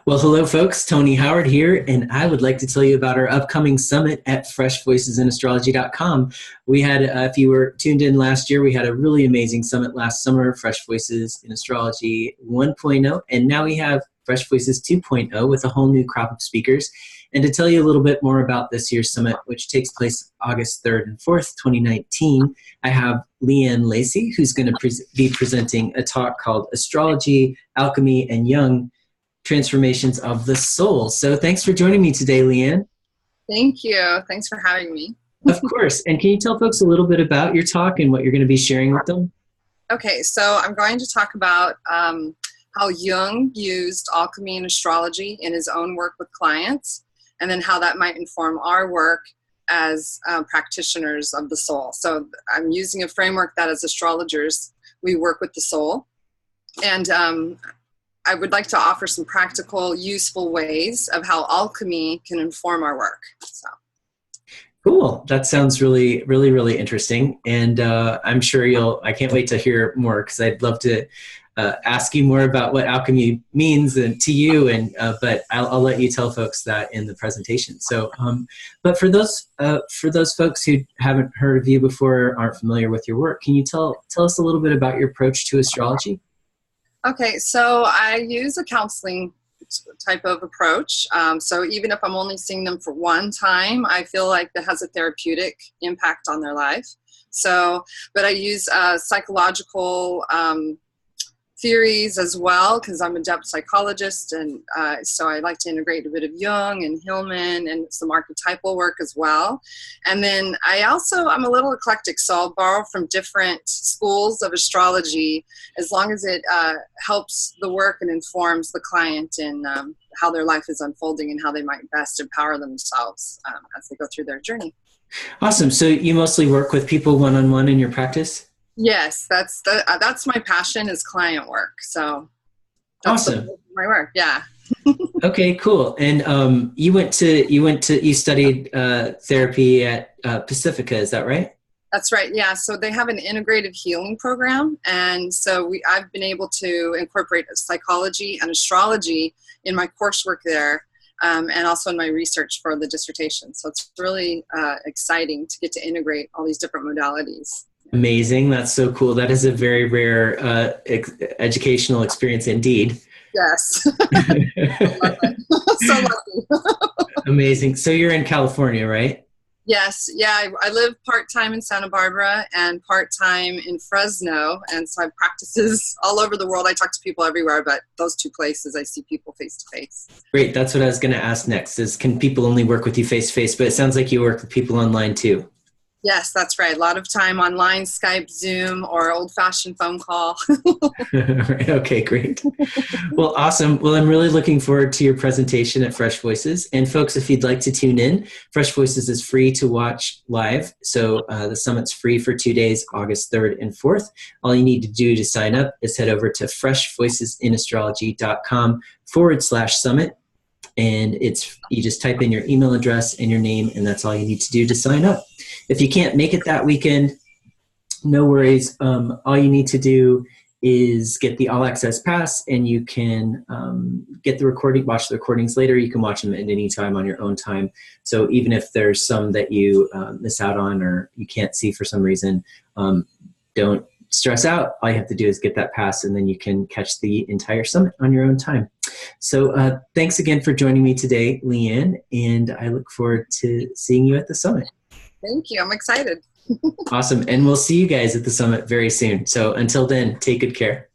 Well, hello, folks. Tony Howard here, and I would like to tell you about our upcoming summit at freshvoicesinastrology.com. We had, if you were tuned in last year, we had a really amazing summit last summer, Fresh Voices in Astrology 1.0, and now we have Fresh Voices 2.0 with a whole new crop of speakers. And to tell you a little bit more about this year's summit, which takes place August 3rd and 4th, 2019, I have LeAnn Lacy, who's going to be presenting a talk called Astrology, Alchemy, and Jung, Transformations of the Soul. So thanks for joining me today, LeAnn. Thank you. Thanks for having me. Of course. And can you tell folks a little bit about your talk and what you're going to be sharing with them? Okay, so I'm going to talk about how Jung used alchemy and astrology in his own work with clients, and then how that might inform our work as practitioners of the soul. So I'm using a framework that as astrologers, we work with the soul. And I would like to offer some practical, useful ways of how alchemy can inform our work. So. Cool. That sounds really, really, really interesting. And I'm sure I can't wait to hear more, because I'd love to ask you more about what alchemy means to you. But I'll let you tell folks that in the presentation. So, but for those folks who haven't heard of you before, or aren't familiar with your work, can you tell us a little bit about your approach to astrology? Okay, so I use a counseling type of approach. So even if I'm only seeing them for one time, I feel like that has a therapeutic impact on their life. So, but I use psychological theories as well, because I'm a depth psychologist, and so I like to integrate a bit of Jung and Hillman and some archetypal work as well. And then I'm a little eclectic, so I'll borrow from different schools of astrology, as long as it helps the work and informs the client in how their life is unfolding and how they might best empower themselves as they go through their journey. Awesome. So you mostly work with people one-on-one in your practice? Yes, that's my passion, is client work. So that's awesome. My work, yeah. Okay, cool. And you studied therapy at Pacifica, is that right? That's right. Yeah. So they have an integrative healing program, and so I've been able to incorporate psychology and astrology in my coursework there, and also in my research for the dissertation. So it's really exciting to get to integrate all these different modalities. Amazing. That's so cool. That is a very rare educational experience indeed. Yes. So lucky. Amazing. So you're in California, right? Yes. Yeah. I live part-time in Santa Barbara and part-time in Fresno. And so I have practices all over the world. I talk to people everywhere, but those two places I see people face to face. Great. That's what I was going to ask next, is can people only work with you face to face? But it sounds like you work with people online too. Yes, that's right. A lot of time online, Skype, Zoom, or old-fashioned phone call. Okay, great. Well, awesome. Well, I'm really looking forward to your presentation at Fresh Voices. And folks, if you'd like to tune in, Fresh Voices is free to watch live. So the summit's free for 2 days, August 3rd and 4th. All you need to do to sign up is head over to freshvoicesinastrology.com/summit. And you just type in your email address and your name, and that's all you need to do to sign up. If you can't make it that weekend, no worries. All you need to do is get the all access pass, and you can get the recording, watch the recordings later. You can watch them at any time on your own time. So even if there's some that you miss out on or you can't see for some reason, don't stress out. All you have to do is get that pass, and then you can catch the entire summit on your own time. So thanks again for joining me today, LeAnn, and I look forward to seeing you at the summit. Thank you. I'm excited. Awesome. And we'll see you guys at the summit very soon. So until then, take good care.